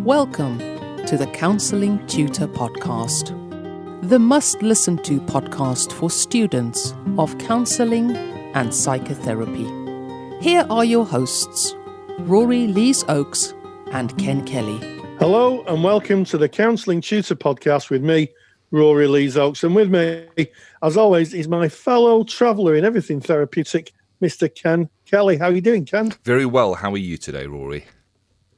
Welcome to the Counselling Tutor Podcast, the must-listen-to podcast for students of counselling and psychotherapy. Here are your hosts, Rory Lees-Oakes and Ken Kelly. Hello and welcome to the Counselling Tutor Podcast with me, Rory Lees-Oakes. And with me, as always, is my fellow traveller in everything therapeutic, Mr. Ken Kelly. How are you doing, Ken? Very well. How are you today, Rory?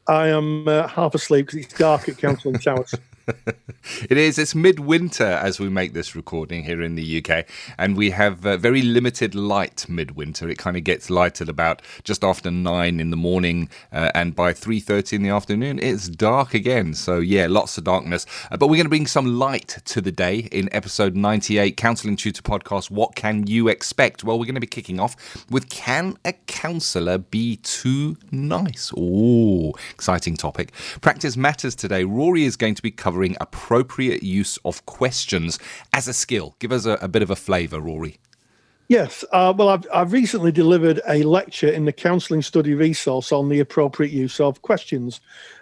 I am half asleep because it's dark at Counselling Towers. It is. It's midwinter as we make this recording here in the UK, and we have very limited light midwinter. It kind of gets light at about just after 9 in the morning, and by 3:30 in the afternoon, it's dark again. So yeah, lots of darkness. But we're going to bring some light to the day in episode 98, Counselling Tutor Podcast. What can you expect? Well, we're going to be kicking off with, can a counsellor be too nice? Oh, exciting topic. Practice matters today. Rory is going to be covering appropriate use of questions as a skill. Give us a bit of a flavour, Rory. Yes. Well, I've recently delivered a lecture in the Counselling Study Resource on the appropriate use of questions.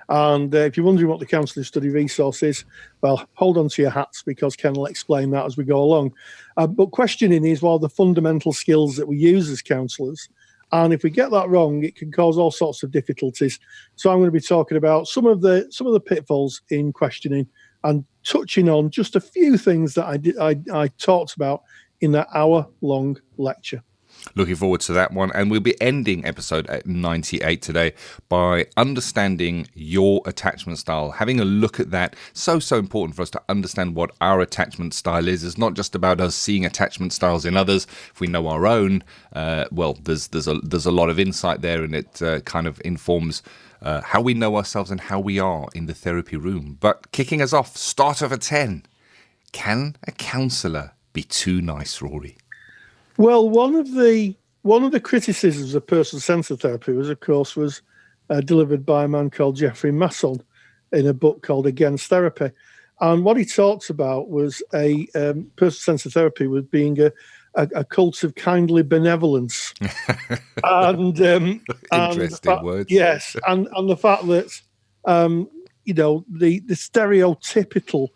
And if you're wondering what the Counselling Study Resource is, well, hold on to your hats because Ken will explain that as we go along. But questioning is one of the fundamental skills that we use as counsellors. And if we get that wrong, it can cause all sorts of difficulties. So I'm going to be talking about some of the pitfalls in questioning and touching on just a few things that I talked about in that hour-long lecture. Looking forward to that one. And we'll be ending episode 98 today by understanding your attachment style. Having a look at that. So important for us to understand what our attachment style is. It's not just about us seeing attachment styles in others. If we know our own, well, there's a lot of insight there, and it kind of informs how we know ourselves and how we are in the therapy room. But kicking us off, starter for 10. Can a counsellor be too nice, Rory? Well, one of the criticisms of person-centered therapy was delivered by a man called Jeffrey Masson in a book called Against Therapy. And what he talks about was a person-centered therapy was being a cult of kindly benevolence. and Interesting words. Yes, and the fact that the stereotypical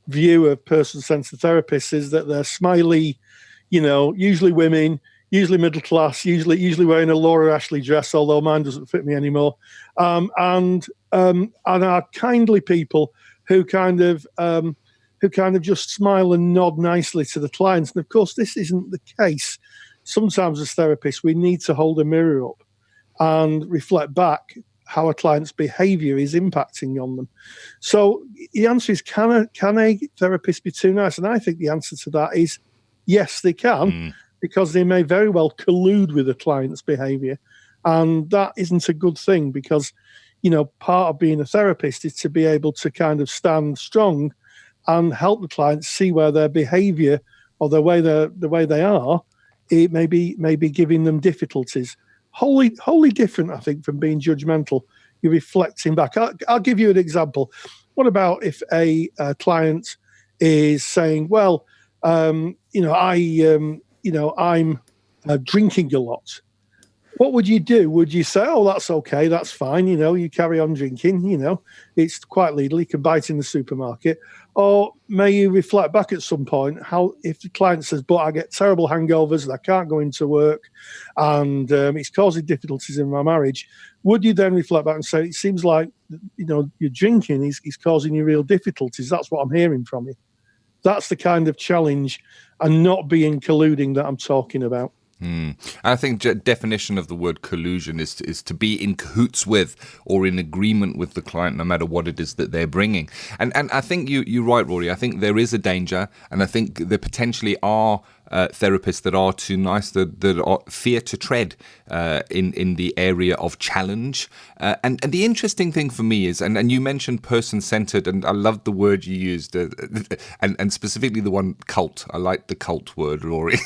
view of person-centered therapists is that they're smiley, usually women, usually middle class, usually wearing a Laura Ashley dress, although mine doesn't fit me anymore, and are kindly people who kind of just smile and nod nicely to the clients. And of course, this isn't the case. Sometimes as therapists, we need to hold a mirror up and reflect back how a client's behaviour is impacting on them. So the answer is, can a therapist be too nice? And I think the answer to that is yes, they can, because they may very well collude with the client's behaviour. And that isn't a good thing because, part of being a therapist is to be able to kind of stand strong and help the client see where their behaviour or the way they are, it may be giving them difficulties. Wholly different, I think, from being judgmental. You're reflecting back. I'll give you an example. What about if a client is saying, well, I'm drinking a lot. What would you do? Would you say, oh, that's okay, that's fine, you carry on drinking, it's quite legal, you can buy it in the supermarket? Or may you reflect back at some point how, if the client says, but I get terrible hangovers and I can't go into work and it's causing difficulties in my marriage, would you then reflect back and say, it seems like, your drinking is causing you real difficulties? That's what I'm hearing from you. That's the kind of challenge and not being colluding that I'm talking about. I think definition of the word collusion is to be in cahoots with or in agreement with the client, no matter what it is that they're bringing. And I think you're right, Rory. I think there is a danger, and I think there potentially are therapists that are too nice, that are fear to tread in the area of challenge. And the interesting thing for me is, and you mentioned person-centered, and I love the word you used, and specifically the one cult. I like the cult word, Rory.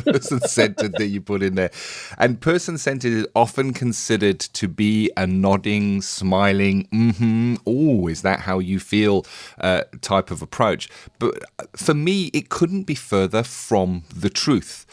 Person-centered that you put in there. And person-centered is often considered to be a nodding, smiling, oh, is that how you feel type of approach. But for me, it couldn't be further from the truth.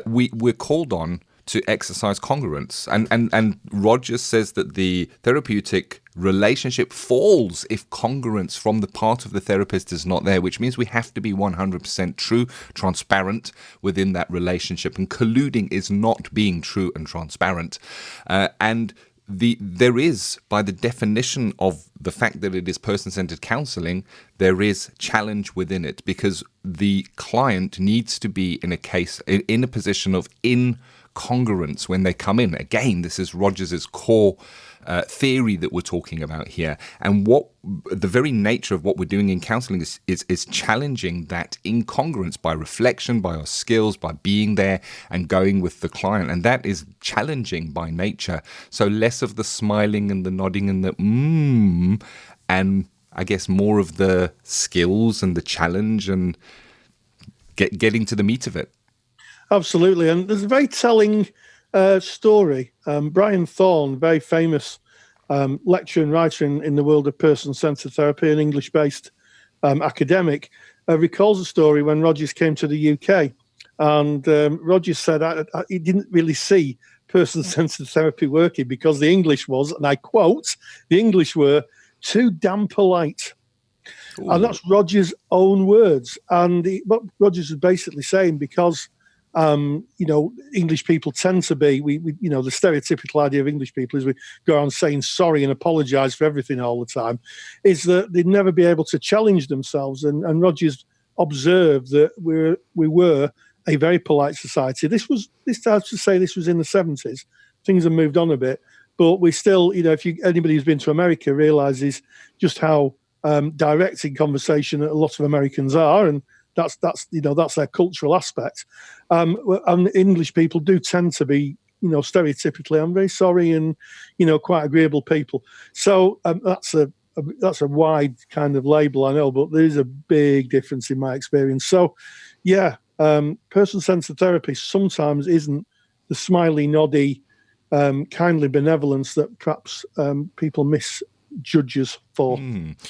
We're called on to exercise congruence. And Rogers says that the therapeutic relationship falls if congruence from the part of the therapist is not there, which means we have to be 100% true, transparent within that relationship. And colluding is not being true and transparent. There is, by the definition of the fact that it is person-centered counselling, there is challenge within it, because the client needs to be in a position of incongruence when they come in. Again, this is Rogers's core theory that we're talking about here, and what the very nature of what we're doing in counselling is challenging that incongruence by reflection, by our skills, by being there and going with the client, and that is challenging by nature. So less of the smiling and the nodding and the and I guess more of the skills and the challenge and getting to the meat of it. Absolutely, and there's a very telling story. Brian Thorne, very famous lecturer and writer in the world of person-centered therapy, an English-based academic, recalls a story when Rogers came to the UK. And Rogers said he didn't really see person-centered therapy working because the English was, and I quote, the English were too damn polite. Ooh. And that's Rogers' own words. And what Rogers was basically saying, because English people tend to be, the stereotypical idea of English people is we go around saying sorry and apologise for everything all the time, is that they'd never be able to challenge themselves. And Rogers observed that we were a very polite society. This was in the 70s. Things have moved on a bit, but we still, if anybody who's been to America realises just how direct in conversation a lot of Americans are, and that's their cultural aspect. And English people do tend to be, stereotypically, I'm very sorry, and quite agreeable people. So that's a wide kind of label, I know, but there is a big difference in my experience. So, yeah, person-centered therapy sometimes isn't the smiley, noddy, kindly benevolence that perhaps people misjudge us for.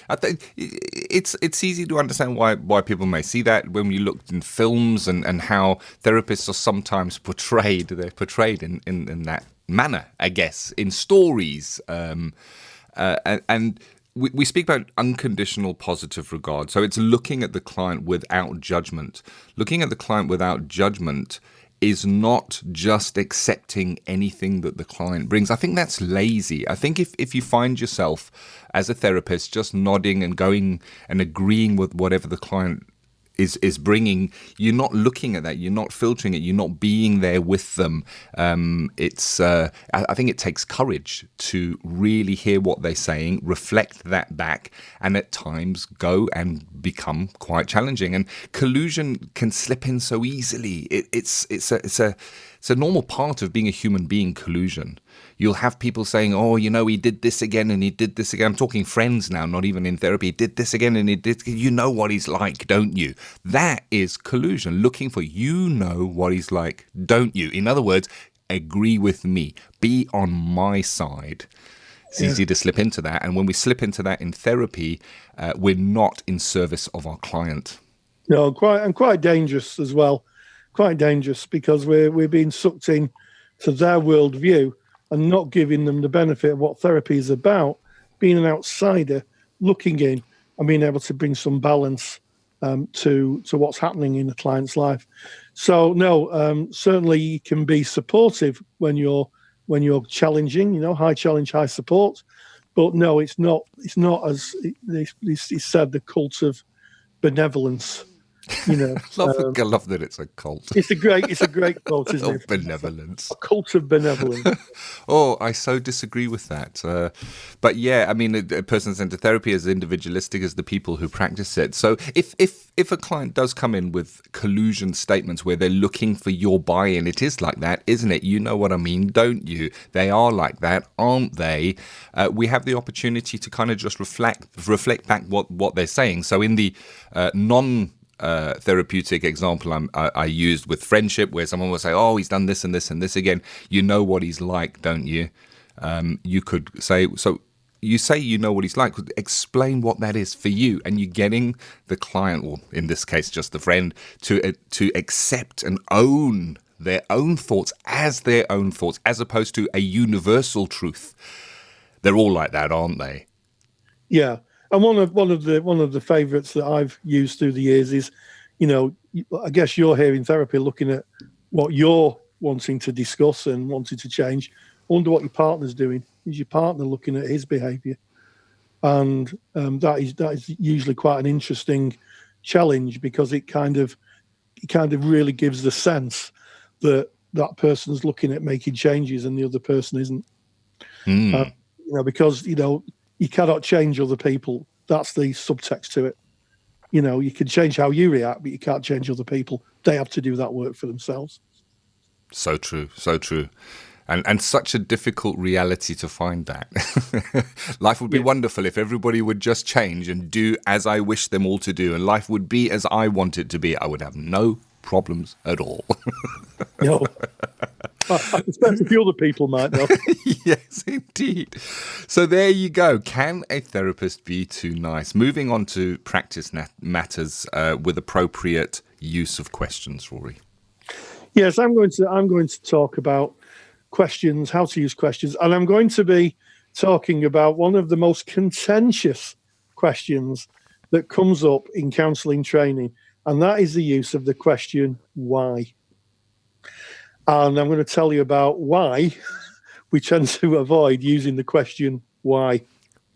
I think it's easy to understand why people may see that when we looked in films and how therapists are sometimes portrayed. They're portrayed in that manner, I guess, in stories. And we speak about unconditional positive regard. So it's looking at the client without judgment. Looking at the client without judgment is not just accepting anything that the client brings. I think that's lazy. I think if you find yourself as a therapist just nodding and going and agreeing with whatever the client is bringing, you're not looking at that, you're not filtering it, you're not being there with them. I think it takes courage to really hear what they're saying, reflect that back, and at times go and become quite challenging. And collusion can slip in so easily. It's a normal part of being a human being, collusion. You'll have people saying, oh, he did this again and he did this again. I'm talking friends now, not even in therapy. He did this again and he did. You know what he's like, don't you? That is collusion, looking for what he's like, don't you? In other words, agree with me. Be on my side. It's easy to slip into that. And when we slip into that in therapy, we're not in service of our client. No, quite dangerous as well. Quite dangerous because we're being sucked in to their worldview and not giving them the benefit of what therapy is about, being an outsider, looking in and being able to bring some balance to what's happening in a client's life. So no, certainly you can be supportive when you're challenging, high challenge, high support. But no, it's not as it's said, the cult of benevolence. I love that it's a cult. It's a great quote, isn't it? Benevolence. A cult of benevolence. Oh, I so disagree with that. But yeah, I mean, a person-centered therapy is individualistic as the people who practice it. So if a client does come in with collusion statements where they're looking for your buy-in, it is like that, isn't it? You know what I mean, don't you? They are like that, aren't they? We have the opportunity to kind of just reflect back what they're saying. So in the therapeutic example I used with friendship, where someone will say, oh, he's done this and this and this again. You know what he's like, don't you? You could say, so you say you know what he's like. Explain what that is for you. And you're getting the client, or in this case, just the friend, to accept and own their own thoughts as their own thoughts, as opposed to a universal truth. They're all like that, aren't they? Yeah, and one of the favourites that I've used through the years is, I guess you're here in therapy looking at what you're wanting to discuss and wanting to change. I wonder what your partner's doing. Is your partner looking at his behaviour? And that is usually quite an interesting challenge, because it kind of really gives the sense that person's looking at making changes and the other person isn't. Because you cannot change other people. That's the subtext to it. You can change how you react, but you can't change other people. They have to do that work for themselves. So true, so true. And such a difficult reality to find that. Life would be wonderful if everybody would just change and do as I wish them all to do, and life would be as I want it to be. I would have no problems at all. No. I expect a few other people might, though. Yes, indeed. So there you go. Can a therapist be too nice? Moving on to practice matters with appropriate use of questions, Rory. Yes, I'm going to talk about questions, how to use questions, and I'm going to be talking about one of the most contentious questions that comes up in counselling training, and that is the use of the question why. And I'm going to tell you about why we tend to avoid using the question why.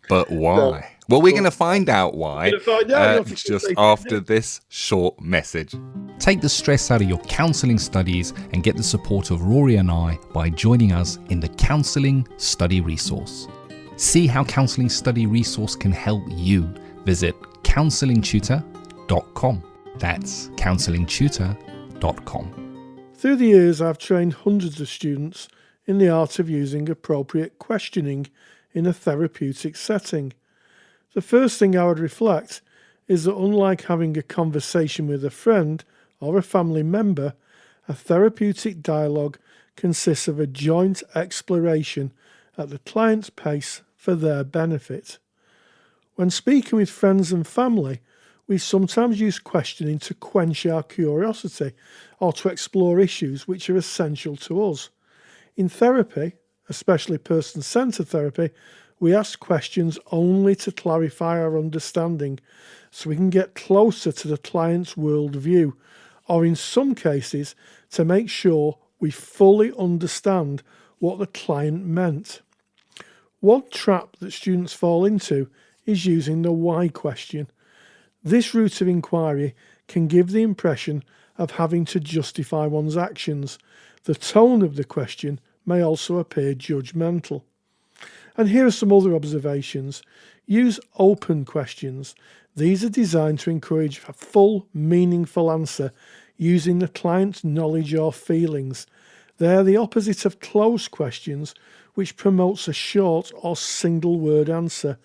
But why? Well, we're going to find out why just after this short message. Take the stress out of your counselling studies and get the support of Rory and I by joining us in the Counselling Study Resource. See how Counselling Study Resource can help you. Visit counsellingtutor.com. That's counsellingtutor.com. Through the years, I've trained hundreds of students in the art of using appropriate questioning in a therapeutic setting. The first thing I would reflect is that unlike having a conversation with a friend or a family member, a therapeutic dialogue consists of a joint exploration at the client's pace for their benefit. When speaking with friends and family, we sometimes use questioning to quench our curiosity or to explore issues which are essential to us. In therapy, especially person-centred therapy, we ask questions only to clarify our understanding so we can get closer to the client's worldview, or in some cases, to make sure we fully understand what the client meant. One trap that students fall into is using the why question. This route of inquiry can give the impression of having to justify one's actions. The tone of the question may also appear judgmental. And here are some other observations. Use open questions. These are designed to encourage a full, meaningful answer using the client's knowledge or feelings. They are the opposite of closed questions, which promotes a short or single-word answer.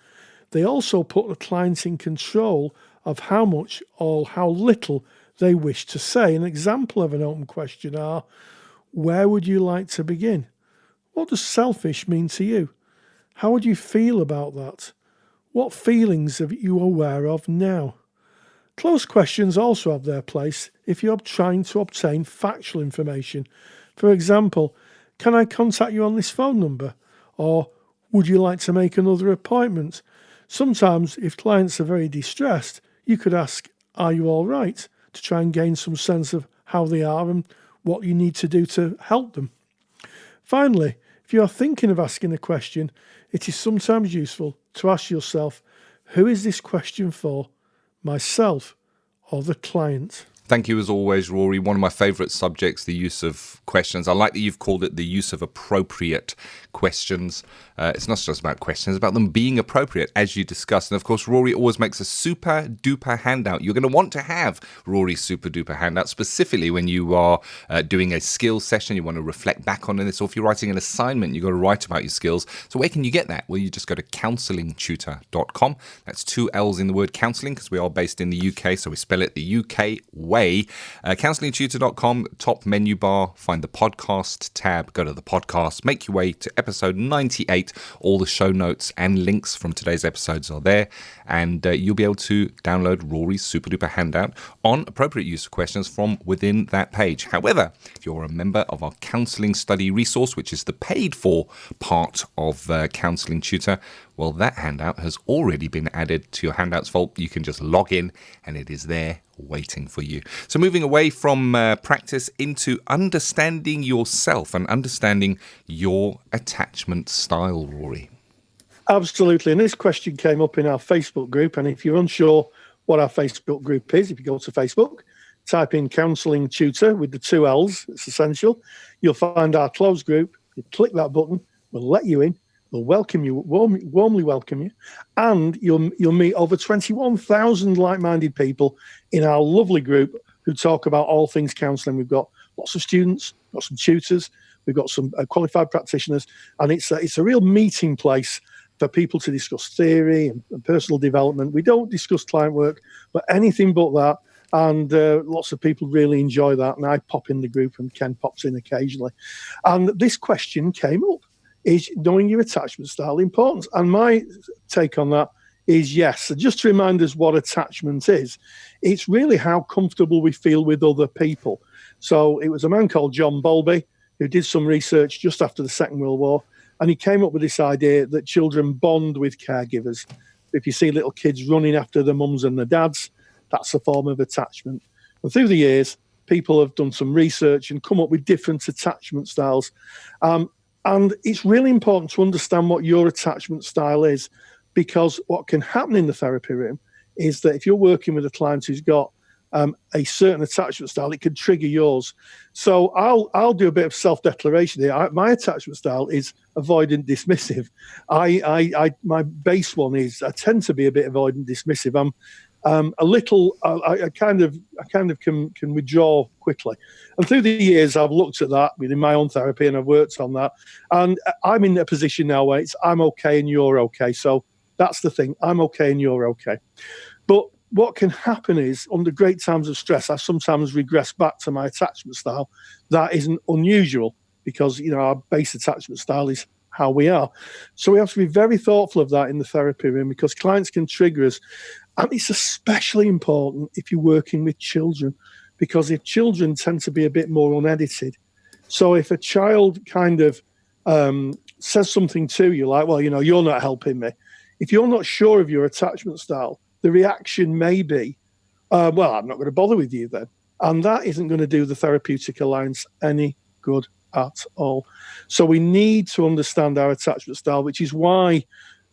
They also put the client in control of how much or how little they wish to say. An example of an open question are, where would you like to begin? What does selfish mean to you? How would you feel about that? What feelings are you aware of now? Closed questions also have their place if you're trying to obtain factual information. For example, can I contact you on this phone number? Or would you like to make another appointment? Sometimes, if clients are very distressed, you could ask, are you all right? To try and gain some sense of how they are and what you need to do to help them. Finally, if you are thinking of asking a question, it is sometimes useful to ask yourself, who is this question for? Myself or the client? Thank you as always, Rory. One of my favourite subjects, the use of questions. I like that you've called it the use of appropriate questions. It's not just about questions, it's about them being appropriate, as you discussed. And of course, Rory always makes a super duper handout. You're going to want to have Rory's super duper handout, specifically when you are doing a skills session, you want to reflect back on this, or if you're writing an assignment, you've got to write about your skills. So where can you get that? Well, you just go to counsellingtutor.com. That's 2 L's in the word counselling, because we are based in the UK, so we spell it the UK way. Counsellingtutor.com, top menu bar, find the podcast tab, go to the podcast, make your way to episode 98. All the show notes and links from today's episodes are there, and you'll be able to download Rory's super duper handout on appropriate use of questions from within that page. However, if you're a member of our counselling study resource, which is the paid for part of Counselling Tutor, Well, that handout has already been added to your handouts vault. You can just log in and it is there waiting for you. So moving away from practice into understanding yourself and understanding your attachment style, Rory. Absolutely. And this question came up in our Facebook group. And if you're unsure what our Facebook group is, if you go to Facebook, type in Counselling Tutor with the 2 L's, it's essential. You'll find our closed group. You click that button, we'll let you in. We'll welcome you, warmly welcome you, and you'll meet over 21,000 like-minded people in our lovely group who talk about all things counselling. We've got lots of students, got some tutors, we've got some qualified practitioners, and it's a real meeting place for people to discuss theory and personal development. We don't discuss client work, but anything but that, and lots of people really enjoy that, and I pop in the group and Ken pops in occasionally. And this question came up. Is knowing your attachment style important? And my take on that is yes. So just to remind us what attachment is, it's really how comfortable we feel with other people. So it was a man called John Bowlby who did some research just after the Second World War, and he came up with this idea that children bond with caregivers. If you see little kids running after their mums and their dads, that's a form of attachment. And through the years, people have done some research and come up with different attachment styles. And it's really important to understand what your attachment style is, because what can happen in the therapy room is that if you're working with a client who's got a certain attachment style, it could trigger yours. So I'll do a bit of self-declaration here. My attachment style is avoidant dismissive. My base one is I tend to be a bit avoidant dismissive. I'm a little. I kind of can withdraw quickly, and through the years I've looked at that within my own therapy, and I've worked on that. And I'm in a position now where it's I'm okay and you're okay. So that's the thing. I'm okay and you're okay. But what can happen is under great times of stress, I sometimes regress back to my attachment style. That isn't unusual because our base attachment style is how we are. So we have to be very thoughtful of that in the therapy room because clients can trigger us. And it's especially important if you're working with children, because if children tend to be a bit more unedited. So if a child kind of says something to you like, well, you're not helping me. If you're not sure of your attachment style, the reaction may be, well, I'm not going to bother with you then. And that isn't going to do the therapeutic alliance any good at all. So we need to understand our attachment style, which is why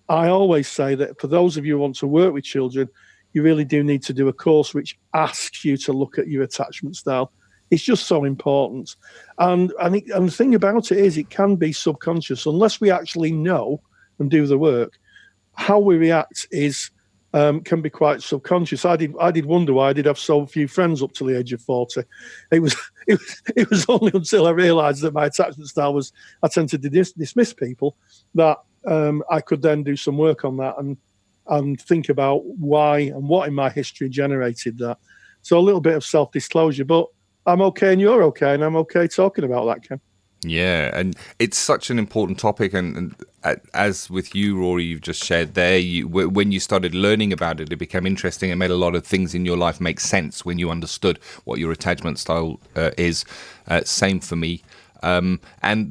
I always say that for those of you who want to work with children, you really do need to do a course which asks you to look at your attachment style. It's just so important. And the thing about it is it can be subconscious. Unless we actually know and do the work, how we react is can be quite subconscious. I did wonder why I did have so few friends up to the age of 40. It was only until I realised that my attachment style was I tended to dismiss people that I could then do some work on that and think about why and what in my history generated that. So a little bit of self-disclosure, but I'm okay and you're okay, and I'm okay talking about that, Ken. Yeah, and it's such an important topic, and as with you, Rory, you've just shared there, when you started learning about it, it became interesting. It made a lot of things in your life make sense when you understood what your attachment style is. Same for me. And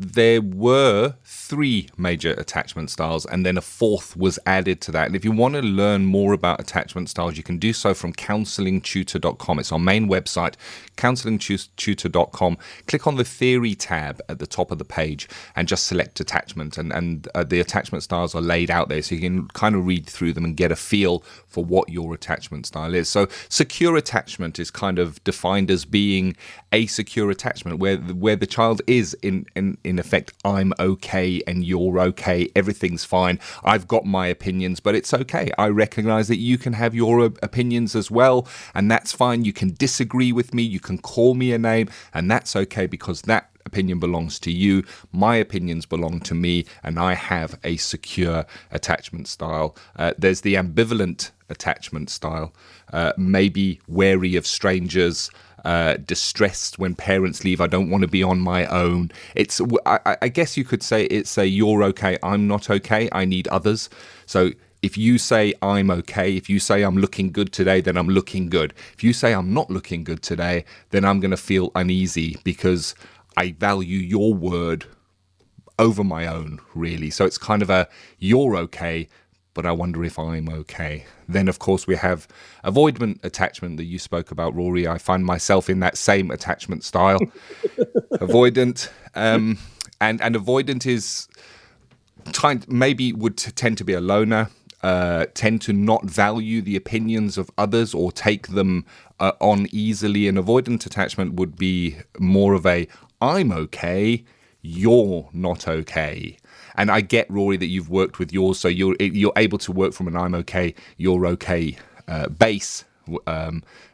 there were 3 major attachment styles, and then a 4th was added to that. And if you want to learn more about attachment styles, you can do so from counsellingtutor.com. It's our main website, counsellingtutor.com. Click on the theory tab at the top of the page and just select attachment. And the attachment styles are laid out there, so you can kind of read through them and get a feel for what your attachment style is. So secure attachment is kind of defined as being a secure attachment where the child is in effect, I'm okay and you're okay, everything's fine, I've got my opinions, but it's okay. I recognize that you can have your opinions as well, and that's fine. You can disagree with me, you can call me a name, and that's okay because that opinion belongs to you, my opinions belong to me, and I have a secure attachment style. There's the ambivalent attachment style, maybe wary of strangers, distressed when parents leave, I don't want to be on my own. I guess you could say it's a you're okay, I'm not okay, I need others. So if you say I'm okay, if you say I'm looking good today, then I'm looking good. If you say I'm not looking good today, then I'm going to feel uneasy because I value your word over my own, really. So it's kind of a you're okay, but I wonder if I'm okay. Then, of course, we have avoidant attachment that you spoke about, Rory. I find myself in that same attachment style. Avoidant. And avoidant is maybe would tend to be a loner, tend to not value the opinions of others or take them on easily. An avoidant attachment would be more of a, I'm okay, you're not okay. And I get, Rory, that you've worked with yours, so you're able to work from an I'm okay, you're okay base,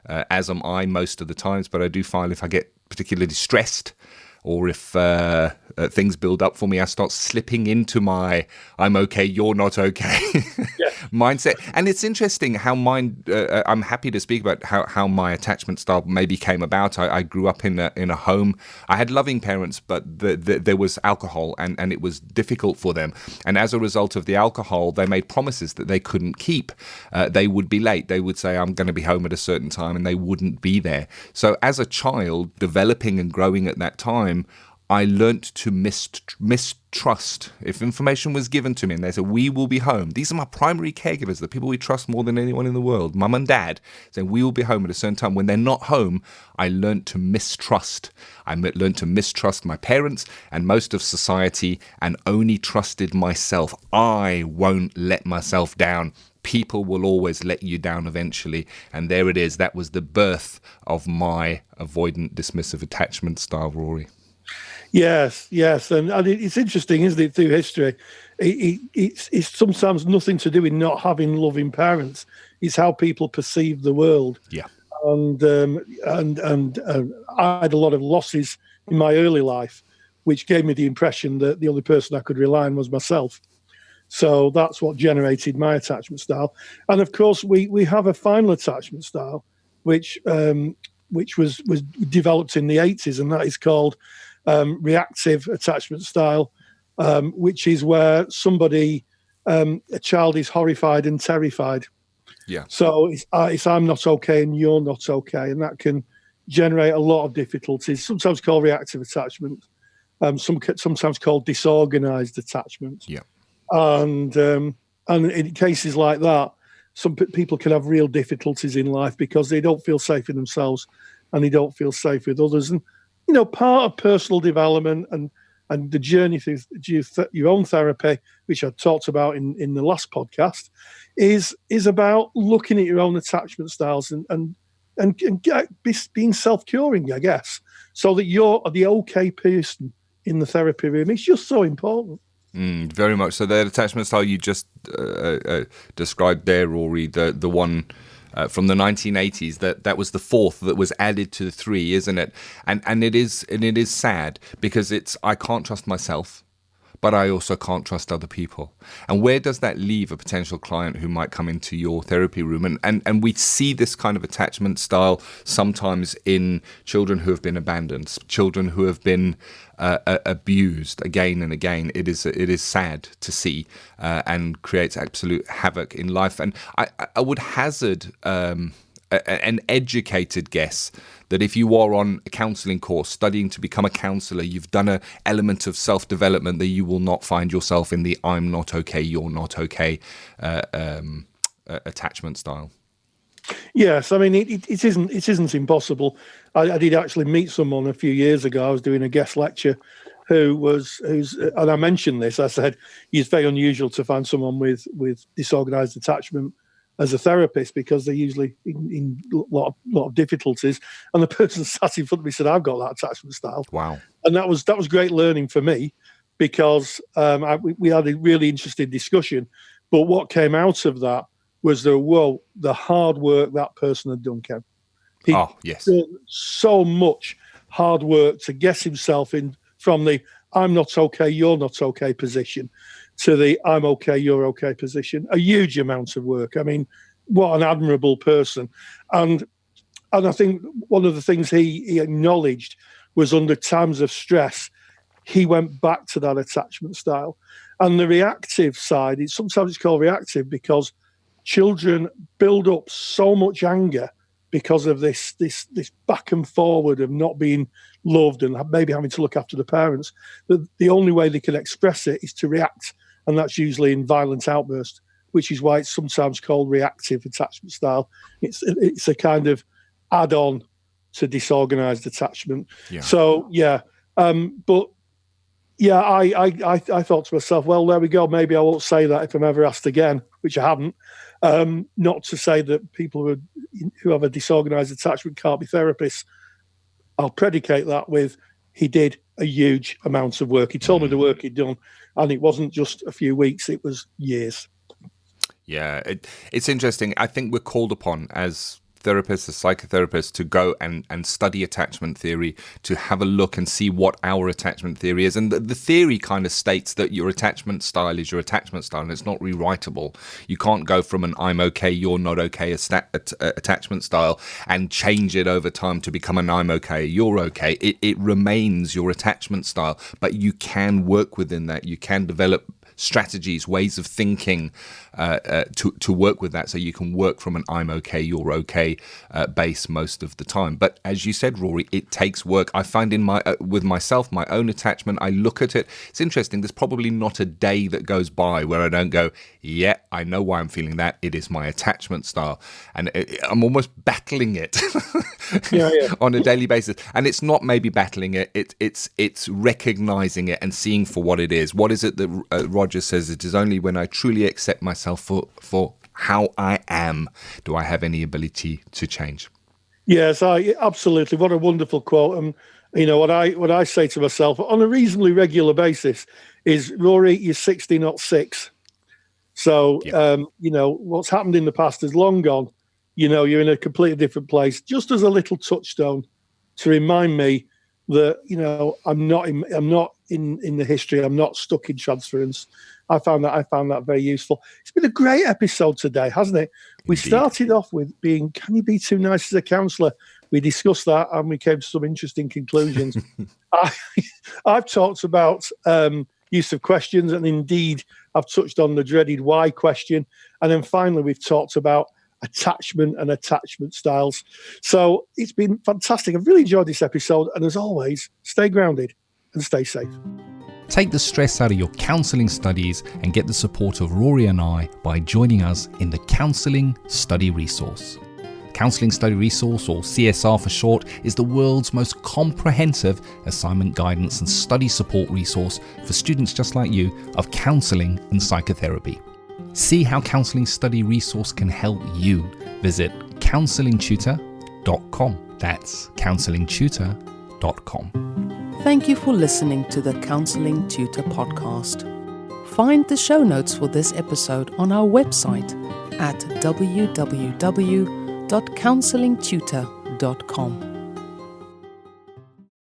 as am I most of the times. But I do find if I get particularly stressed or if things build up for me, I start slipping into my I'm okay, you're not okay mindset. And it's interesting how I'm happy to speak about how my attachment style maybe came about. I grew up in a home. I had loving parents, but there was alcohol and it was difficult for them. And as a result of the alcohol, they made promises that they couldn't keep. They would be late. They would say, I'm going to be home at a certain time, and they wouldn't be there. So as a child, developing and growing at that time, I learnt to mistrust. If information was given to me and they said, we will be home. These are my primary caregivers, the people we trust more than anyone in the world, mum and dad, saying we will be home at a certain time. When they're not home, I learnt to mistrust. I learnt to mistrust my parents and most of society and only trusted myself. I won't let myself down. People will always let you down eventually. And there it is. That was the birth of my avoidant dismissive attachment style, Rory. Yes, and it's interesting, isn't it? Through history, it's sometimes nothing to do with not having loving parents. It's how people perceive the world. Yeah, and I had a lot of losses in my early life, which gave me the impression that the only person I could rely on was myself. So that's what generated my attachment style. And of course, we have a final attachment style, which was developed in the 80s, and that is called reactive attachment style, which is where a child is horrified and terrified. Yeah. So it's I'm not okay and you're not okay, and that can generate a lot of difficulties. Sometimes called reactive attachment, sometimes called disorganized attachment. Yeah. And in cases like that, some people can have real difficulties in life because they don't feel safe in themselves and they don't feel safe with others. And part of personal development and the journey through your own therapy, which I talked about in the last podcast, is about looking at your own attachment styles and being self-curing, I guess, so that you're the okay person in the therapy room. It's just so important. Very much so. The attachment style you just described there, Rory, the one from the 1980s, that was the fourth that was added to the three, isn't it? And it is sad because I can't trust myself, but I also can't trust other people. And where does that leave a potential client who might come into your therapy room? And we see this kind of attachment style sometimes in children who have been abandoned, children who have been abused again and again. It is sad to see and creates absolute havoc in life. And I would hazard an educated guess that if you are on a counselling course studying to become a counsellor, you've done an element of self-development that you will not find yourself in the I'm not okay, you're not okay attachment style. Yes, I mean it isn't impossible. I did actually meet someone a few years ago. I was doing a guest lecture who's and I mentioned this. I said it's very unusual to find someone with disorganized attachment as a therapist because they're usually in a lot of difficulties. And the person sat in front of me said, "I've got that attachment style." Wow! And that was great learning for me because we had a really interesting discussion. But what came out of that was the hard work that person had done, Kev. He done so much hard work to get himself in from the I'm not okay, you're not okay position to the I'm okay, you're okay position. A huge amount of work. I mean, what an admirable person. And I think one of the things he acknowledged was under times of stress, he went back to that attachment style. And the reactive side, sometimes it's called reactive because children build up so much anger because of this back and forward of not being loved and maybe having to look after the parents. But the only way they can express it is to react, and that's usually in violent outbursts. which is why it's sometimes called reactive attachment style. It's a kind of add-on to disorganized attachment. Yeah. So but yeah, I thought to myself, well, there we go. Maybe I won't say that if I'm ever asked again, which I haven't. Not to say that people who have a disorganized attachment can't be therapists. I'll predicate that with, he did a huge amount of work. He told me the work he'd done, and it wasn't just a few weeks, it was years. Yeah, it's interesting. I think we're called upon as therapists, as psychotherapists, to go and study attachment theory, to have a look and see what our attachment theory is. And the theory kind of states that your attachment style is your attachment style, and it's not rewritable. You can't go from an I'm okay, you're not okay attachment style and change it over time to become an I'm okay, you're okay. It remains your attachment style, but you can work within that. You can develop strategies, ways of thinking to work with that, so you can work from an I'm okay, you're okay base most of the time. But as you said, Rory, it takes work. I find with myself, my own attachment, I look at it. It's interesting. There's probably not a day that goes by where I don't go, yeah, I know why I'm feeling that. It is my attachment style, and I'm almost battling it on a daily basis. And it's not maybe battling it. It's recognizing it and seeing for what it is. What is it that Roger says? It is only when I truly accept myself for how I am do I have any ability to change. Yes, absolutely. What a wonderful quote. And what I say to myself on a reasonably regular basis is, Rory, you're 60, not 6. So what's happened in the past is long gone. You're in a completely different place. Just as a little touchstone to remind me that I'm not in the history. I'm not stuck in transference. I found that very useful. It's been a great episode today, hasn't it? We started off with being, can you be too nice as a counsellor? We discussed that and we came to some interesting conclusions. I've talked about use of questions, and indeed I've touched on the dreaded why question. And then finally we've talked about attachment and attachment styles. So it's been fantastic. I've really enjoyed this episode. And as always, stay grounded and stay safe. Take the stress out of your counselling studies and get the support of Rory and I by joining us in the Counselling Study Resource. Counselling Study Resource, or CSR for short, is the world's most comprehensive assignment guidance and study support resource for students just like you of counselling and psychotherapy. See how Counselling Study Resource can help you. Visit counsellingtutor.com. That's counsellingtutor.com. Thank you for listening to the Counselling Tutor Podcast. Find the show notes for this episode on our website at www.counsellingtutor.com.